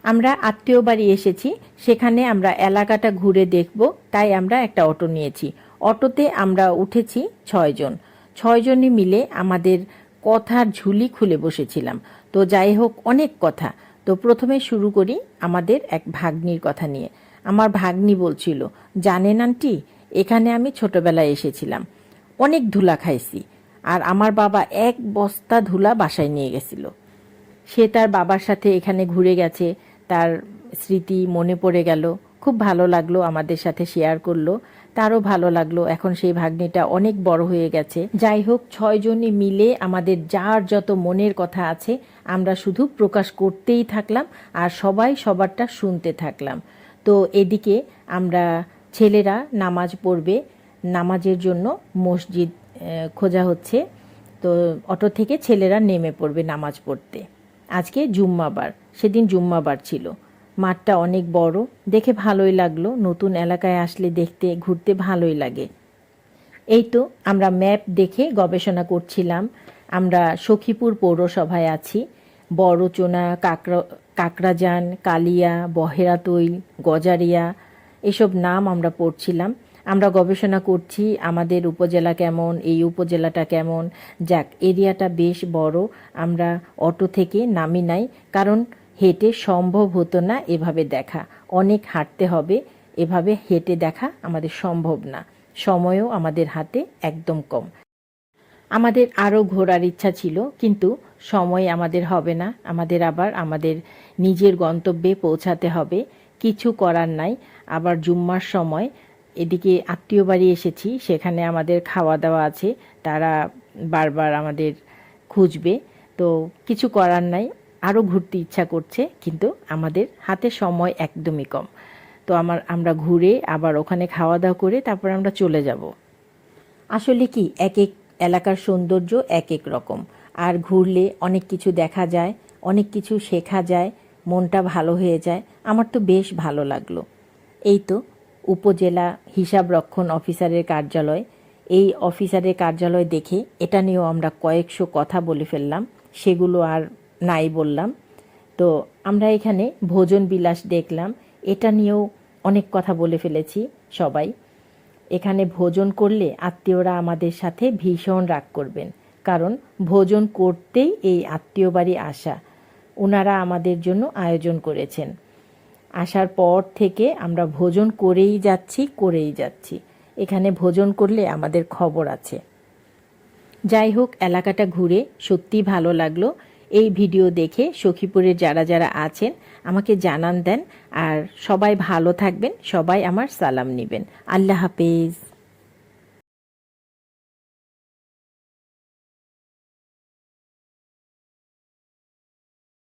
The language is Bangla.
আমরা আত্মীয় বাড়ি এসেছি, সেখানে আমরা এলাকাটা ঘুরে দেখব, তাই আমরা একটা অটো নিয়েছি। অটোতে আমরা উঠেছি 6 জন। 6 জনই মিলে আমাদের কথার ঝুলি খুলে বসেছিলাম। তো যাই হোক, অনেক কথা। তো প্রথমে শুরু করি আমাদের এক ভাগ্নির কথা নিয়ে। আমার ভাগ্নি বলছিল, জানেন আন্টি, এখানে আমি ছোটবেলায় এসেছিলাম, অনেক ধুলা খাইছি, আর আমার বাবা 1 বস্তা ধুলা বাসায় নিয়ে গেছিল। সে তার বাবার সাথে এখানে ঘুরে গেছে, তার স্মৃতি মনে পড়ে গেল, খুব ভালো লাগলো, আমাদের সাথে শেয়ার করলো, তারও ভালো লাগলো। এখন সেই ভাগ্নিটা অনেক বড় হয়ে গেছে। যাই হোক, 6 জনই মিলে আমাদের যার যত মনের কথা আছে আমরা শুধু প্রকাশ করতেই থাকলাম, আর সবাই সবারটা শুনতে থাকলাম। তো এদিকে আমরা ছেলেরা নামাজ পড়বে, নামাজের জন্য মসজিদ খোঁজা হচ্ছে। তো অটো থেকে ছেলেরা নেমে পড়বে নামাজ পড়তে। আজকে জুম্মাবার, সেদিন জুম্মাবার ছিল। মাঠটা অনেক বড়, দেখে ভালোই লাগলো। নতুন এলাকায় আসলে দেখতে ঘুরতে ভালোই লাগে। এই তো আমরা ম্যাপ দেখে গবেষণা করছিলাম। আমরা সখীপুর পৌরসভায় আছি। বড়চোনা, কাকরাজান, কালিয়া, বহেরাতৈল, গজারিয়া, এসব নাম আমরা পড়ছিলাম। আমরা গবেষণা করছি আমাদের উপজেলা কেমন, এই উপজেলাটা কেমন। যাক, এরিয়াটা বেশ বড়। আমরা অটো থেকে নামি নাই, কারণ হেঁটে সম্ভব হতো না এভাবে দেখা। অনেক হাঁটতে হবে, এভাবে হেঁটে দেখা আমাদের সম্ভব না। সময়ও আমাদের হাতে একদম কম। আমাদের আরও ঘোরার ইচ্ছা ছিল, কিন্তু সময় আমাদের হবে না। আমাদের আবার আমাদের নিজের গন্তব্যে পৌঁছাতে হবে, কিছু করার নাই। আবার জুম্মার সময় এদিকে আত্মীয় বাড়ি এসেছি, সেখানে আমাদের খাওয়া দাওয়া আছে, তারা বারবার আমাদের খুঁজবে। তো কিছু করার নাই, আরও ঘুরতে ইচ্ছা করছে, কিন্তু আমাদের হাতে সময় একদমই কম। তো আমরা ঘুরে আবার ওখানে খাওয়া দাওয়া করে তারপর আমরা চলে যাব। আসলে কি, এক এক এলাকার সৌন্দর্য এক এক রকম, আর ঘুরলে অনেক কিছু দেখা যায়, অনেক কিছু শেখা যায়, মনটা ভালো হয়ে যায়। আমার তো বেশ ভালো লাগলো। এই তো উপজেলা হিসাব রক্ষণ অফিসারের কার্যালয়। এই অফিসারের কার্যালয় দেখে এটা নিয়েও আমরা কয়েকশো কথা বলে ফেললাম, সেগুলো আর নাই বললাম। তো আমরা এখানে ভোজন বিলাস দেখলাম, এটা নিয়েও অনেক কথা বলে ফেলেছি সবাই। এখানে ভোজন করলে আত্মীয়রা আমাদের সাথে ভীষণ রাগ করবেন, কারণ ভোজন করতেই এই আত্মীয় বাড়ি আসা। ওনারা আমাদের জন্য আয়োজন করেছেন। আসার পর থেকে আমরা ভোজন করেই যাচ্ছি। এখানে ভোজন করলে আমাদের খবর আছে। যাই হোক, এলাকাটা ঘুরে সত্যি ভালো লাগলো। এই ভিডিও দেখে সখীপুরের যারা যারা আছেন আমাকে জানান দেন, আর সবাই ভালো থাকবেন, সবাই আমার সালাম নেবেন। আল্লাহ হাফেজ।